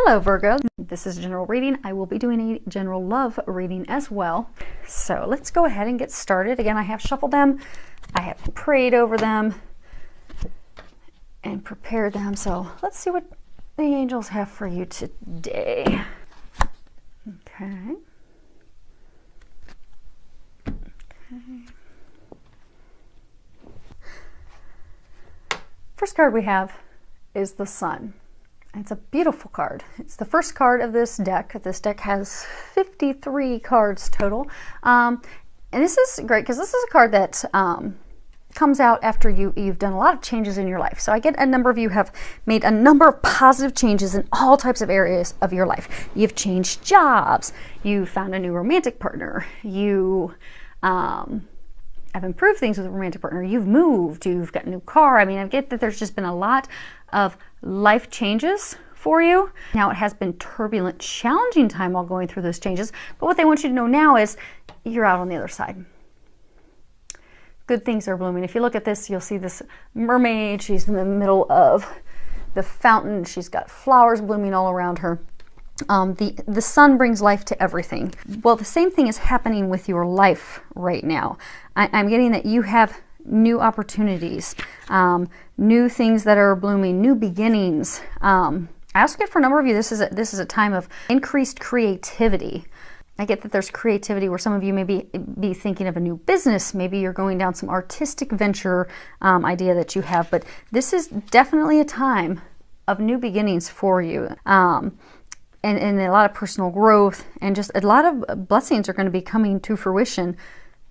Hello Virgo, this is a general reading. I will be doing a general love reading as well. So let's go ahead and get started. Again, I have shuffled them, I have prayed over them, and prepared them. So let's see what the angels have for you today. Okay. First card we have is the Sun. It's a beautiful card. It's the first card of this deck. This deck has 53 cards total. And this is great because this is a card that comes out after you've done a lot of changes in your life. So I get a number of you have made a number of positive changes in all types of areas of your life. You've changed jobs. You found a new romantic partner. You have improved things with a romantic partner. You've moved. You've got a new car. I mean, I get that there's just been a lot of life changes for you. Now it has been turbulent, challenging time while going through those changes, but what they want you to know now is you're out on the other side. Good things are blooming. If you look at this, you'll see this mermaid. She's in the middle of the fountain. She's got flowers blooming all around her. The sun brings life to everything. Well, the same thing is happening with your life right now. I'm getting that you have new opportunities, new things that are blooming, new beginnings. I also get for a number of you, this is a time of increased creativity. I get that there's creativity where some of you may be thinking of a new business. Maybe you're going down some artistic venture idea that you have, but this is definitely a time of new beginnings for you. And a lot of personal growth and just a lot of blessings are going to be coming to fruition.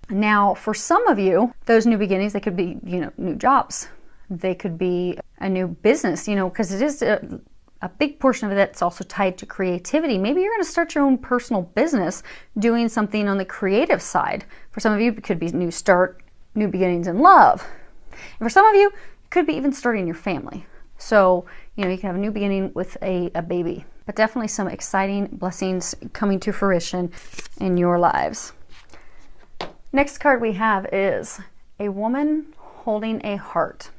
Now, for some of you, those new beginnings, they could be, new jobs. They could be a new business, because it is a big portion of that's also tied to creativity. Maybe you're going to start your own personal business doing something on the creative side. For some of you, it could be new start, new beginnings in love. And for some of you, it could be even starting your family. So, you can have a new beginning with a baby, but definitely some exciting blessings coming to fruition in your lives. Next card we have is a woman holding a heart.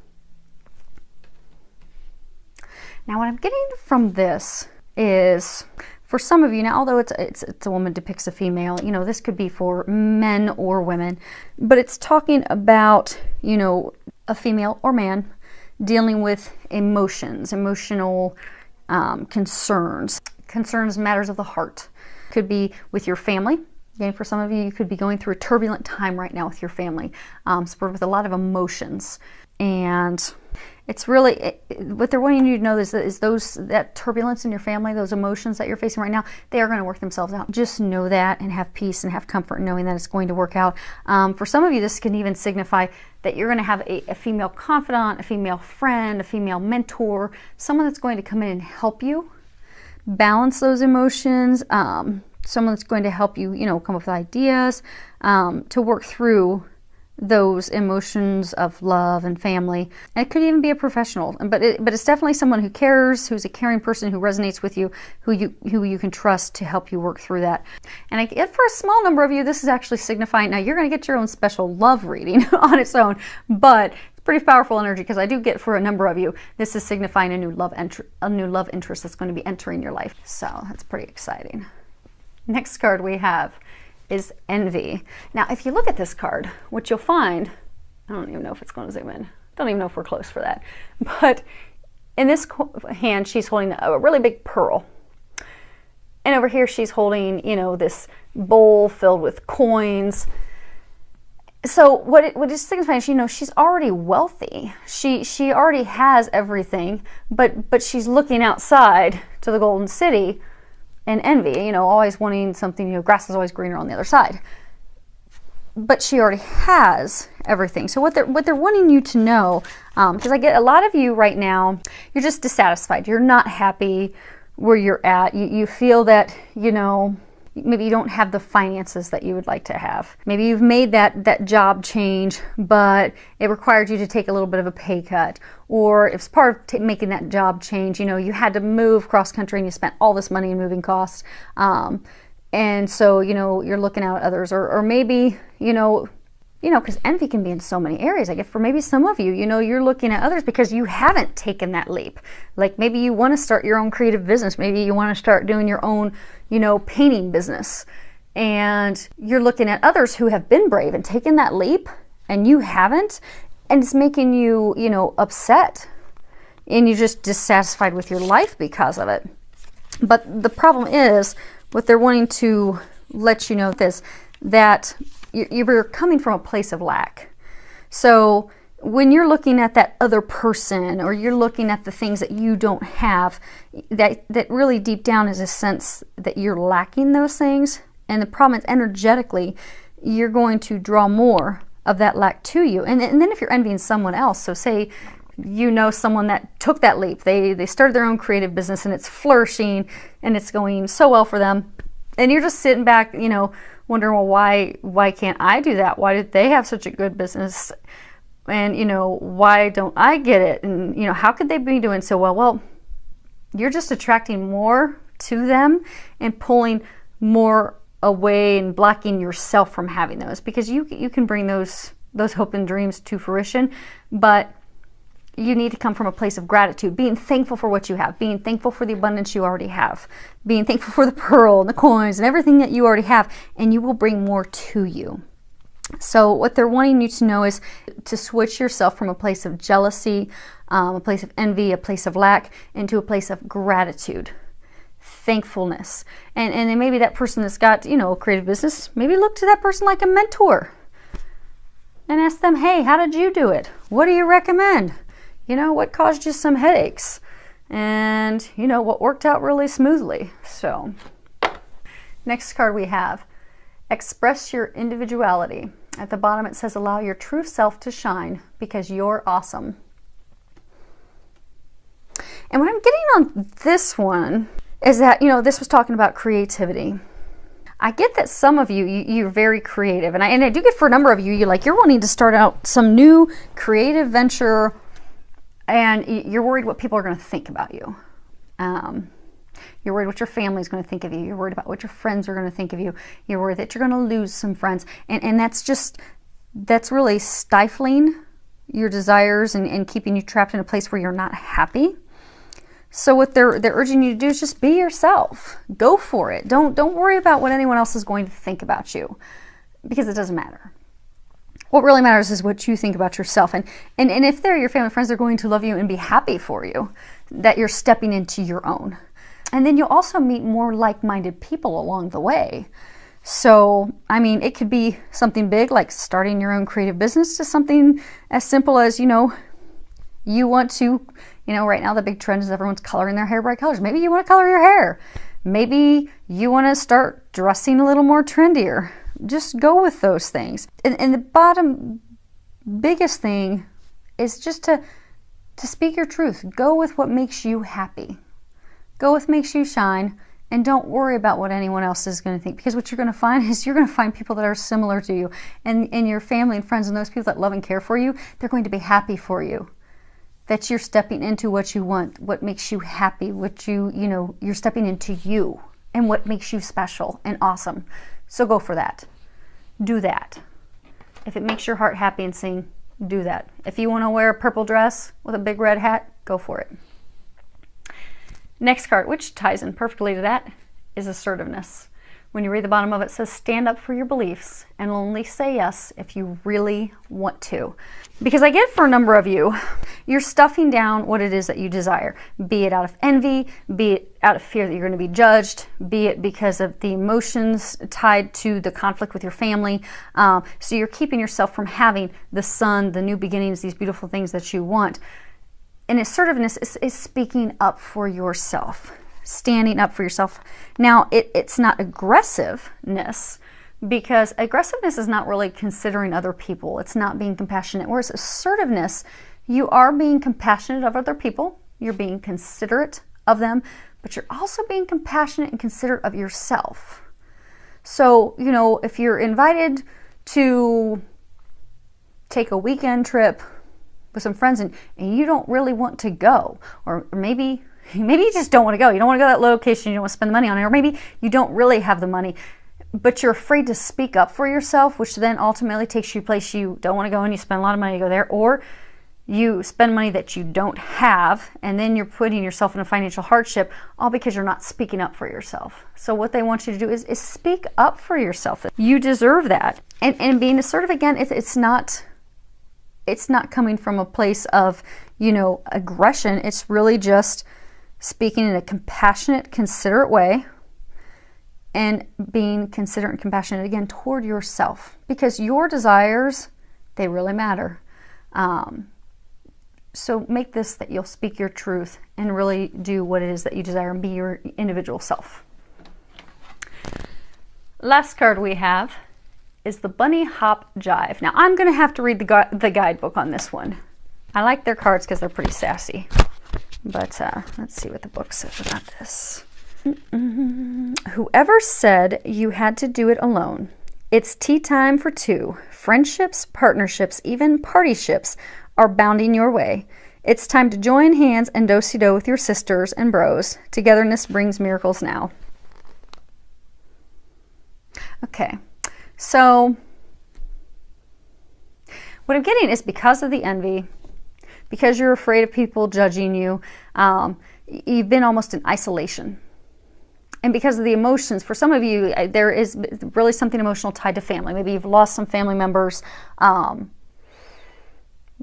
Now what I'm getting from this is, for some of you, now although it's a woman depicts a female, this could be for men or women, but it's talking about, a female or man dealing with emotions, emotional concerns, matters of the heart. Could be with your family. Okay, for some of you, you could be going through a turbulent time right now with your family, spurred with a lot of emotions. And it's really, what they're wanting you to know is that turbulence in your family, those emotions that you're facing right now, they are going to work themselves out. Just know that and have peace and have comfort knowing that it's going to work out. For some of you, this can even signify that you're going to have a female confidant, a female friend, a female mentor, someone that's going to come in and help you balance those emotions. Someone that's going to help you, come up with ideas to work through those emotions of love and family. And it could even be a professional, but it's definitely someone who cares, who's a caring person, who resonates with you, who you can trust to help you work through that. And I get for a small number of you, this is actually signifying, now you're going to get your own special love reading on its own, but it's pretty powerful energy because I do get for a number of you, this is signifying a new love interest that's going to be entering your life. So that's pretty exciting. Next card we have is Envy. Now, if you look at this card, what you'll find, I don't even know if it's going to zoom in. Don't even know if we're close for that. But in this hand, she's holding a really big pearl. And over here, she's holding, this bowl filled with coins. So what it signifies, she's already wealthy. She already has everything, but she's looking outside to the Golden City and envy, always wanting something, grass is always greener on the other side. But she already has everything. So what they're wanting you to know, because I get a lot of you right now, you're just dissatisfied. You're not happy where you're at. You feel that, maybe you don't have the finances that you would like to have. Maybe you've made that job change, but it required you to take a little bit of a pay cut. Or it's part of making that job change, you had to move cross country and you spent all this money in moving costs. And so, you're looking out at others. Or maybe, you know, because envy can be in so many areas. Like, if for maybe some of you, you know, you're looking at others because you haven't taken that leap. Like, maybe you want to start your own creative business. Maybe you want to start doing your own, you know, painting business. And you're looking at others who have been brave and taken that leap, and you haven't. And it's making you, you know, upset. And you're just dissatisfied with your life because of it. But the problem is, what they're wanting to let you know this, that you're coming from a place of lack. So when you're looking at that other person, or you're looking at the things that you don't have, that really deep down is a sense that you're lacking those things. And the problem is, energetically, you're going to draw more of that lack to you. And then if you're envying someone else, so say you know someone that took that leap, they started their own creative business and it's flourishing and it's going so well for them, and you're just sitting back, you know, wondering, well, why can't I do that? Why did they have such a good business? And, you know, why don't I get it? And, you know, how could they be doing so well? Well, you're just attracting more to them and pulling more away and blocking yourself from having those, because you can bring those hope and dreams to fruition, but you need to come from a place of gratitude, being thankful for what you have, being thankful for the abundance you already have, being thankful for the pearl and the coins and everything that you already have, and you will bring more to you. So what they're wanting you to know is to switch yourself from a place of jealousy, a place of envy, a place of lack, into a place of gratitude, thankfulness. And then maybe that person that's got, you know, a creative business, maybe look to that person like a mentor and ask them, hey, how did you do it? What do you recommend? You know, what caused you some headaches? And, you know, what worked out really smoothly? So, next card we have, express your individuality. At the bottom it says, allow your true self to shine because you're awesome. And what I'm getting on this one is that, you know, this was talking about creativity. I get that some of you, you're very creative. And I do get for a number of you, you're wanting to start out some new creative venture, and you're worried what people are going to think about you. You're worried what your family's going to think of you. You're worried about what your friends are going to think of you. You're worried that you're going to lose some friends. And that's really stifling your desires and keeping you trapped in a place where you're not happy. So what they're urging you to do is just be yourself. Go for it. Don't worry about what anyone else is going to think about you, because it doesn't matter. What really matters is what you think about yourself. And if they're your family friends, they're going to love you and be happy for you that you're stepping into your own. And then you'll also meet more like-minded people along the way. So, I mean, it could be something big like starting your own creative business, to something as simple as, you know, you want to, you know, right now the big trend is everyone's coloring their hair bright colors. Maybe you want to color your hair. Maybe you want to start dressing a little more trendier. Just go with those things. And the bottom biggest thing is just to speak your truth. Go with what makes you happy. Go with what makes you shine, and don't worry about what anyone else is going to think, because what you're going to find is you're going to find people that are similar to you, and your family and friends and those people that love and care for you, they're going to be happy for you. That you're stepping into what you want, what makes you happy, what you're stepping into you and what makes you special and awesome. So go for that. Do that. If it makes your heart happy and sing, do that. If you want to wear a purple dress with a big red hat, go for it. Next card, which ties in perfectly to that, is assertiveness. When you read the bottom of it, it says, stand up for your beliefs and only say yes if you really want to. Because I get for a number of you, you're stuffing down what it is that you desire, be it out of envy, be it out of fear that you're going to be judged, be it because of the emotions tied to the conflict with your family. So you're keeping yourself from having the sun, the new beginnings, these beautiful things that you want. And assertiveness is speaking up for yourself. Standing up for yourself. Now, it's not aggressiveness, because aggressiveness is not really considering other people. It's not being compassionate. Whereas assertiveness, you are being compassionate of other people. You're being considerate of them, but you're also being compassionate and considerate of yourself. So, you know, if you're invited to take a weekend trip with some friends and you don't really want to go, or maybe you just don't want to go. You don't want to go to that location. You don't want to spend the money on it. Or maybe you don't really have the money. but you're afraid to speak up for yourself, which then ultimately takes you a place you don't want to go and you spend a lot of money to go there, or you spend money that you don't have, and then you're putting yourself in a financial hardship, all because you're not speaking up for yourself. So what they want you to do is speak up for yourself. You deserve that. And being assertive, again, it's not coming from a place of, aggression. It's really just speaking in a compassionate, considerate way, and being considerate and compassionate, again, toward yourself, because your desires, they really matter. So make this that you'll speak your truth and really do what it is that you desire and be your individual self. Last card we have is the Bunny Hop Jive. Now I'm going to have to read the guidebook on this one. I like their cards because they're pretty sassy. But let's see what the book says about this. Whoever said you had to do it alone? It's tea time for two. Friendships, partnerships, even partyships are bounding your way. It's time to join hands and do-si-do with your sisters and bros. Togetherness brings miracles now. Okay, so what I'm getting is because of the envy, because you're afraid of people judging you, you've been almost in isolation. And because of the emotions, for some of you, there is really something emotional tied to family. Maybe you've lost some family members.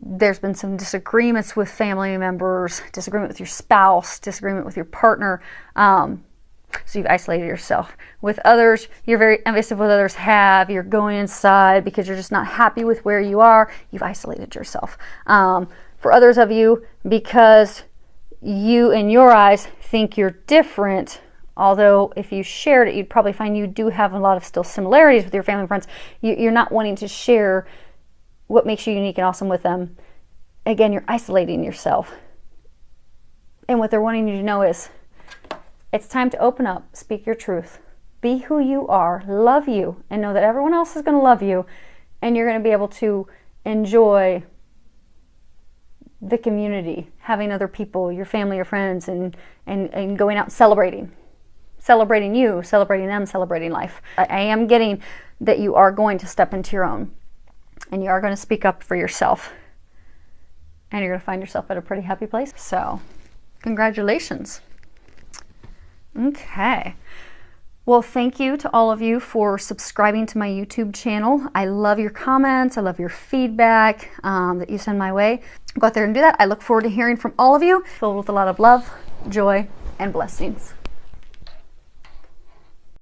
There's been some disagreements with family members, disagreement with your spouse, disagreement with your partner. So you've isolated yourself. With others, you're very envious of what others have. You're going inside because you're just not happy with where you are. You've isolated yourself. For others of you, because you, in your eyes, think you're different, although if you shared it, you'd probably find you do have a lot of still similarities with your family and friends. You're not wanting to share what makes you unique and awesome with them. Again, you're isolating yourself. And what they're wanting you to know is, it's time to open up, speak your truth, be who you are, love you, and know that everyone else is going to love you, and you're going to be able to enjoy the community, having other people, your family, your friends, and going out and celebrating you, celebrating them, celebrating life. I am getting that you are going to step into your own, and you are going to speak up for yourself, and you're going to find yourself at a pretty happy place. So, congratulations. Okay. Well, thank you to all of you for subscribing to my YouTube channel. I love your comments. I love your feedback that you send my way. Go out there and do that. I look forward to hearing from all of you, filled with a lot of love, joy, and blessings.